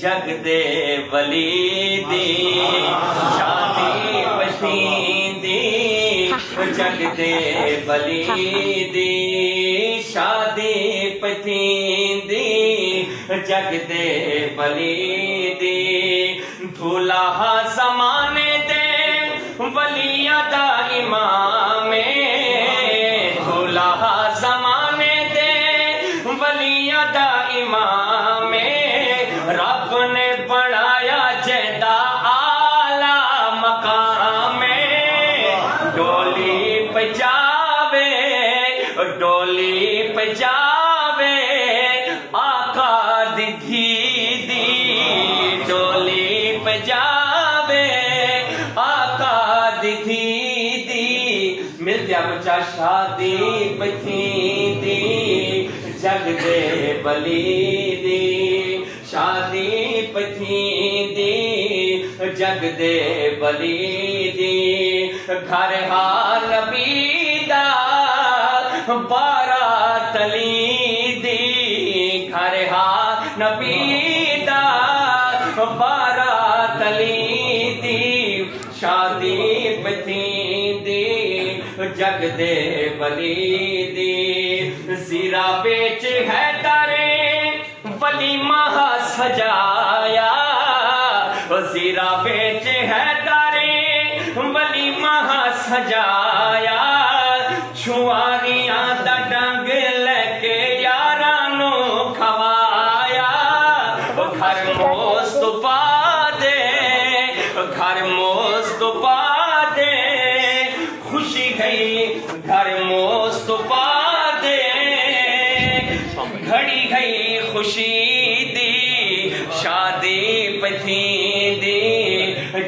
जग दे वली दी शादी पछींदी जग दे वली दी शादी पछींदी जग दे वली दी दूल्हा ज़माने दे वलिया दा इमाम दूल्हा ज़माने दे वलिया दा इमाम रब ने बनाया जैदा आला मकाम डोली बजावे आका दी धी डोली बजावे आका दी धी मिलत्या बच्चा शादी पछींदी जग दे वली दी शादी पछींदी जग दे वली दी घर हा नबी दा बारात दी घर हा नबी दा बारात दी शादी पछींदी जग दे वली दी जीरा बेच है तारे वलीमा सजाया जीरा बेच है तारे वलीमा सजाया छुआरियां दा डंग लेके यारां नू खवाया घर मुस्तफा दे खुशी गई घर मुस्तफा दे घड़ी गई खुशी दी शादी पछींदी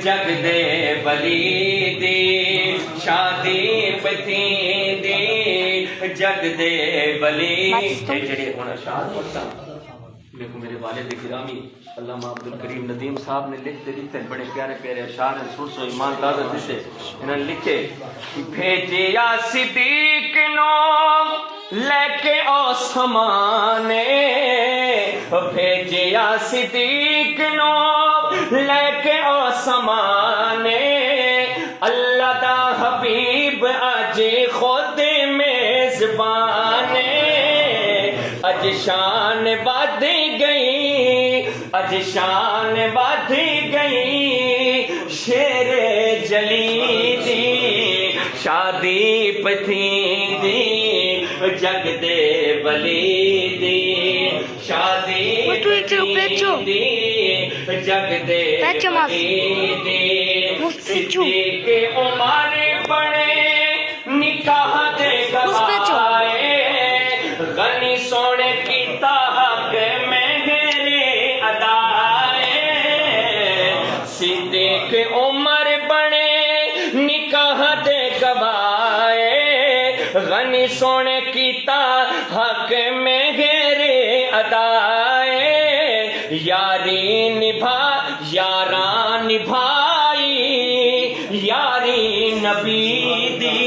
जग दे वली दी शादी पछींदी जग दे वली जेड़े हुण अशार पढ़दा देखो मेरे वालिद गिरामी अल्लामा अब्दुल करीम नदीम साहब ने लिखते बड़े प्यारे प्यारे अशार हैं सुन सो ईमान दादा जिसे इन्होंने लिखे भेजिया सिद्दीक नो लेके ओ समाने भेजिया सिद्दीक नो लेके ओ समाने अल्लाह दा हबीब अज खुद मेजबाने अज शान बढ़ गई शेर जली दी शादी पछींदी जग दे वली दी शादी पछींदी जग दे वली दी सिद्दीक उमर बने निकाह दे गवाए गनी सोने कीता हक मेरे अदाए सिद्दीक उमर बने निकाह दे गवाए गनी सोने कीता हक मेरे अदाए यारी निभाई यारी नबी दी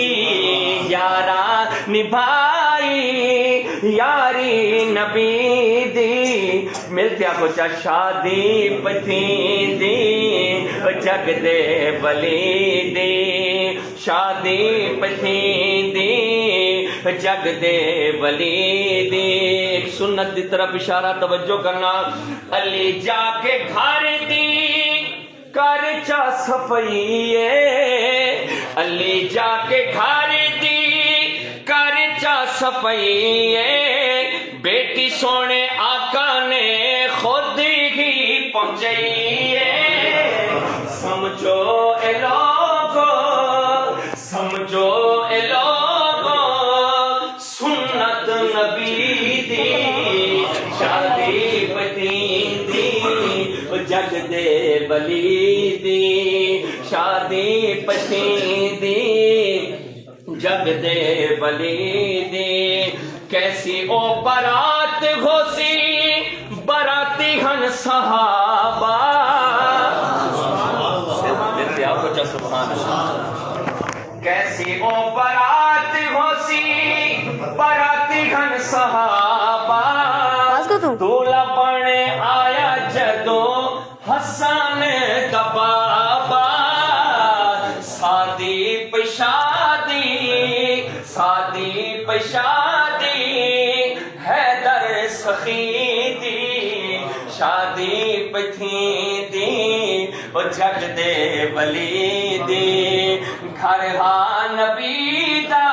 यारा निभाई यारी नबी दी मिलत्या बच्चा शादी पछींदी जग दे वली दी शादी पछींदी जग दे वली दी सुन्नत की तरफ इशारा तवज्जो करना अली जाके घर दी कर चा सफाईए अली जाके घर दी कर चा सफाईए बेटी सोने आका ने खुद ही पहुंचाइए समझो ए लोगो सुन्नत नबी दी शादी पछींदी जग दे वली दी शादी पछींदी जग दे वली दी कैसी ओ बारात होसी बाराती हन सहाबा सुभान अल्लाह कैसी ओ बारात होसी बाराती हन सहाबा दूल्हा बने आया जदों शादी पथींदी ओ जग दे वली दी घर हा नबी दा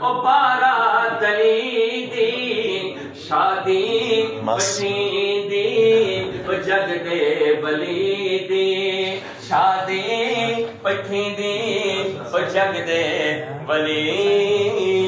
ओ बारात अली दी शादी पथींदी ओ जग दे वली दी शादी पथींदी ओ जग दे वली दी